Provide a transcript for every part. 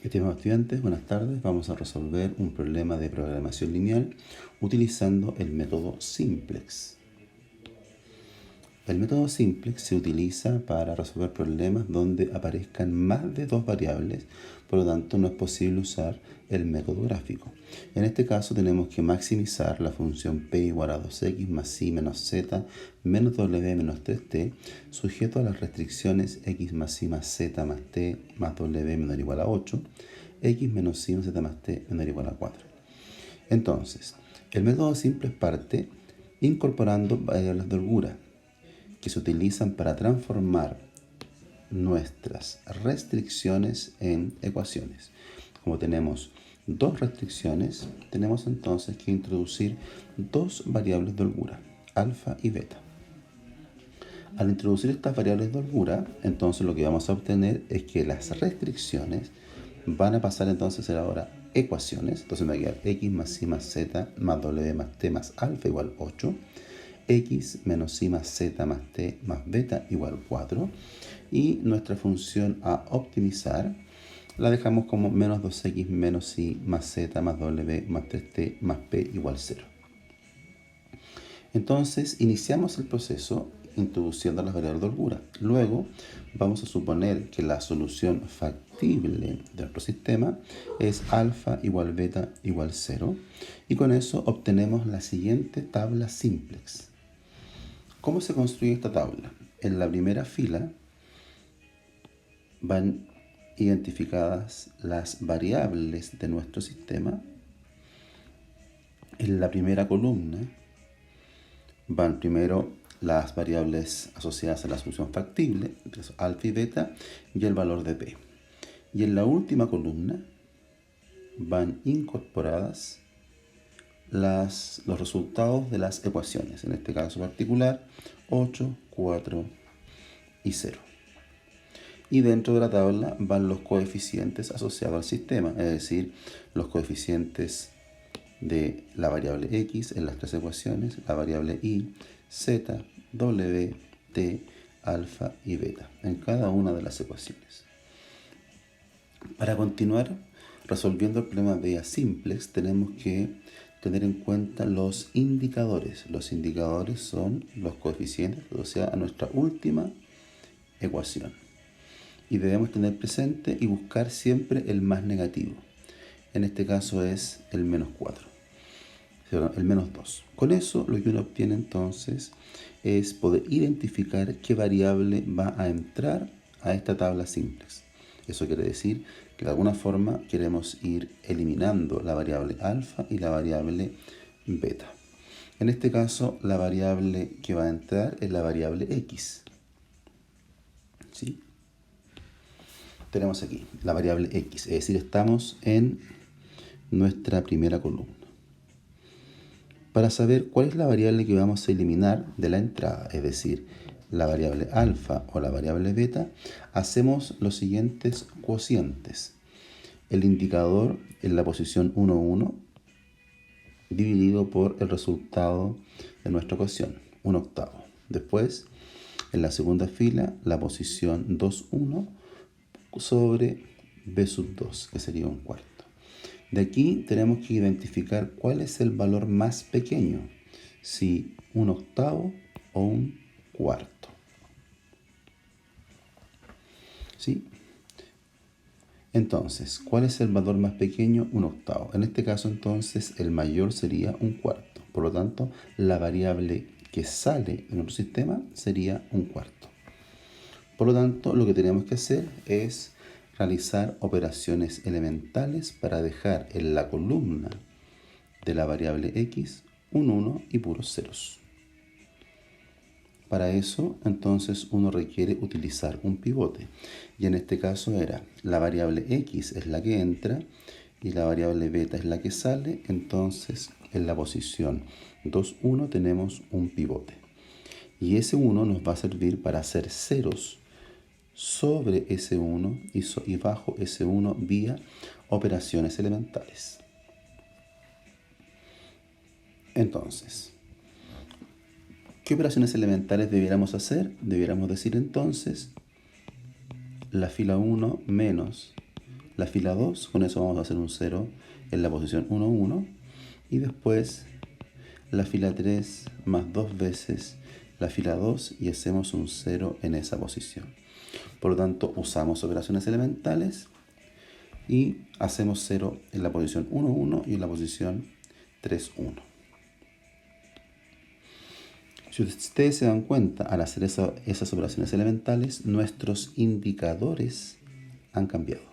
Estimados estudiantes, buenas tardes. Vamos a resolver un problema de programación lineal utilizando el método simplex. El método simplex se utiliza para resolver problemas donde aparezcan más de dos variables, por lo tanto no es posible usar el método gráfico. En este caso tenemos que maximizar la función p igual a 2x más y menos z menos w menos 3t sujeto a las restricciones x más y más z más t más w menor o igual a 8, x menos y más z más t menor o igual a 4. Entonces, el método simplex parte incorporando variables de holgura que se utilizan para transformar nuestras restricciones en ecuaciones. Como tenemos dos restricciones, tenemos entonces que introducir dos variables de holgura, alfa y beta. Al introducir estas variables de holgura, entonces lo que vamos a obtener es que las restricciones van a pasar entonces a ser ahora ecuaciones. Entonces me va a quedar x más y más z más w más t más alfa igual 8. X menos y más z más t más beta igual 4. Y nuestra función a optimizar la dejamos como menos 2x menos y más z más w más 3t más p igual 0. Entonces iniciamos el proceso introduciendo las variables de holgura. Luego vamos a suponer que la solución factible de nuestro sistema es alfa igual beta igual 0. Y con eso obtenemos la siguiente tabla simplex. ¿Cómo se construye esta tabla? En la primera fila van identificadas las variables de nuestro sistema. En la primera columna van primero las variables asociadas a la solución factible, alfa y beta, y el valor de p. Y en la última columna van incorporadas los resultados de las ecuaciones, en este caso particular 8, 4 y 0. Y dentro de la tabla van los coeficientes asociados al sistema, es decir, los coeficientes de la variable x en las tres ecuaciones, la variable y, z, w, t, alfa y beta en cada una de las ecuaciones. Para continuar resolviendo el problema de simplex tenemos que tener en cuenta los indicadores. Los indicadores son los coeficientes, o sea, a nuestra última ecuación. Y debemos tener presente y buscar siempre el más negativo. En este caso es el menos 4, el menos 2. Con eso lo que uno obtiene entonces es poder identificar qué variable va a entrar a esta tabla simplex. Eso quiere decir que de alguna forma queremos ir eliminando la variable alfa y la variable beta. En este caso la variable que va a entrar es la variable x. ¿Sí? Tenemos aquí la variable x, es decir, estamos en nuestra primera columna. Para saber cuál es la variable que vamos a eliminar de la entrada, es decir, la variable alfa o la variable beta, hacemos los siguientes cocientes. El indicador en la posición 1, 1 dividido por el resultado de nuestra ecuación, 1/8. Después, en la segunda fila, la posición 2, 1 sobre b sub 2, que sería 1/4. De aquí tenemos que identificar cuál es el valor más pequeño, si 1/8 o 1/4. ¿Sí? Entonces, ¿cuál es el valor más pequeño? 1/8. En este caso, entonces, el mayor sería 1/4. Por lo tanto, la variable que sale de nuestro sistema sería 1/4. Por lo tanto, lo que tenemos que hacer es realizar operaciones elementales para dejar en la columna de la variable x un 1 y puros ceros. Para eso, entonces, uno requiere utilizar un pivote. Y en este caso era la variable x es la que entra y la variable beta es la que sale. Entonces, en la posición 2, 1 tenemos un pivote. Y ese 1 nos va a servir para hacer ceros sobre ese 1 y bajo ese 1 vía operaciones elementales. Entonces, ¿qué operaciones elementales debiéramos hacer? Debiéramos decir entonces la fila 1 menos la fila 2, con eso vamos a hacer un 0 en la posición 1, 1. Y después la fila 3 más 2 veces la fila 2 y hacemos un 0 en esa posición. Por lo tanto, usamos operaciones elementales y hacemos 0 en la posición 1, 1 y en la posición 3, 1. Si ustedes se dan cuenta, al hacer esas operaciones elementales, nuestros indicadores han cambiado.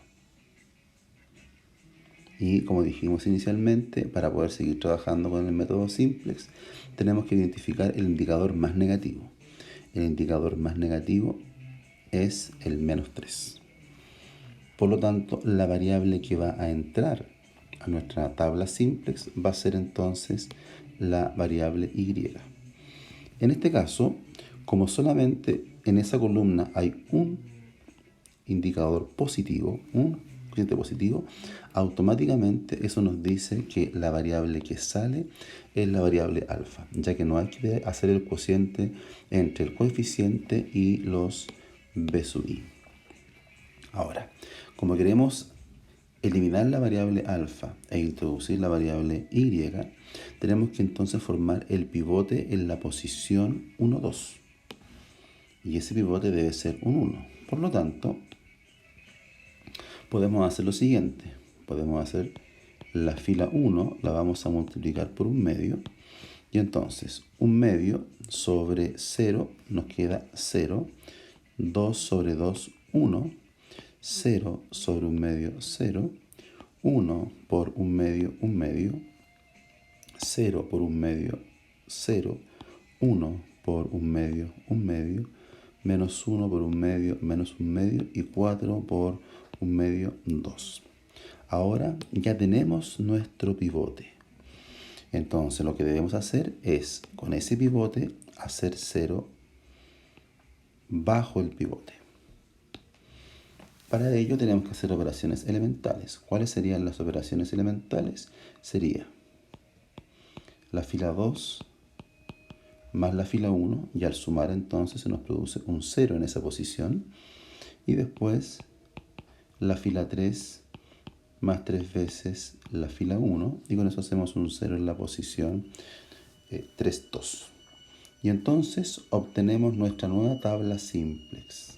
Y como dijimos inicialmente, para poder seguir trabajando con el método simplex, tenemos que identificar el indicador más negativo. El indicador más negativo es el menos 3. Por lo tanto, la variable que va a entrar a nuestra tabla simplex va a ser entonces la variable y. En este caso, como solamente en esa columna hay un indicador positivo, un cociente positivo, automáticamente eso nos dice que la variable que sale es la variable alfa, ya que no hay que hacer el cociente entre el coeficiente y los b sub i. Ahora, como queremos eliminar la variable alfa e introducir la variable y, tenemos que entonces formar el pivote en la posición 1, 2. Y ese pivote debe ser un 1. Por lo tanto, podemos hacer lo siguiente. Podemos hacer la fila 1, la vamos a multiplicar por un medio. Y entonces, un medio sobre 0 nos queda 0. 2 sobre 2, 1. 0 sobre un medio, 0. 1 por un medio, 0 por un medio, 0. 1 por un medio, menos 1 por un medio, menos un medio, y 4 por un medio, 2. Ahora ya tenemos nuestro pivote. Entonces lo que debemos hacer es, con ese pivote, hacer 0 bajo el pivote. Para ello tenemos que hacer operaciones elementales. ¿Cuáles serían las operaciones elementales? Sería la fila 2 más la fila 1, y al sumar entonces se nos produce un 0 en esa posición. Y después la fila 3 más 3 veces la fila 1, y con eso hacemos un 0 en la posición 3, 2. Y entonces obtenemos nuestra nueva tabla simplex,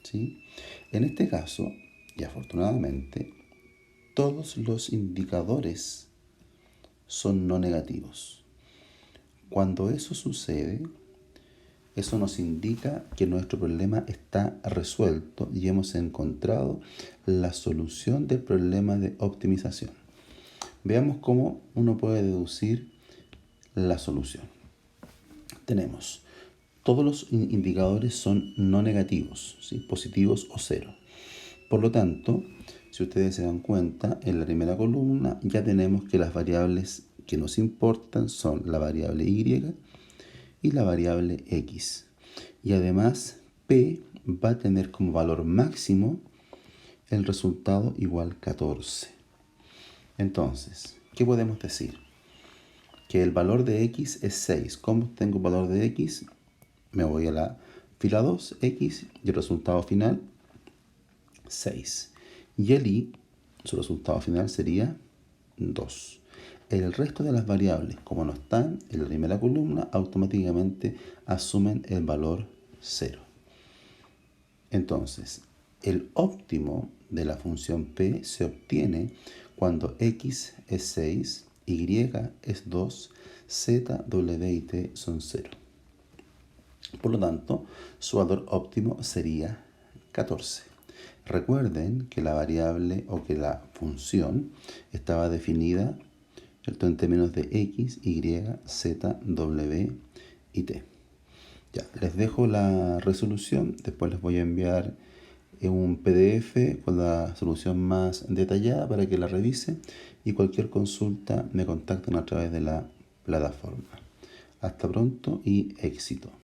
¿sí? En este caso, y afortunadamente, todos los indicadores son no negativos. Cuando eso sucede, eso nos indica que nuestro problema está resuelto y hemos encontrado la solución del problema de optimización. Veamos cómo uno puede deducir la solución. Tenemos todos los indicadores son no negativos, ¿sí? Positivos o cero. Por lo tanto, si ustedes se dan cuenta, en la primera columna ya tenemos que las variables que nos importan son la variable y y la variable x. Y además, p va a tener como valor máximo el resultado igual 14. Entonces, ¿qué podemos decir? Que el valor de x es 6. ¿Cómo obtengo el valor de x? Me voy a la fila 2, x, y el resultado final, 6. Y el y, su resultado final sería 2. El resto de las variables, como no están en la primera columna, automáticamente asumen el valor 0. Entonces, el óptimo de la función p se obtiene cuando x es 6, y es 2, z, w y t son 0. Por lo tanto, su valor óptimo sería 14. Recuerden que la variable o que la función estaba definida, ¿cierto?, en términos de x, y, z, w y t. Ya, les dejo la resolución, después les voy a enviar un PDF con la solución más detallada para que la revisen, y cualquier consulta me contactan a través de la plataforma. Hasta pronto y éxito.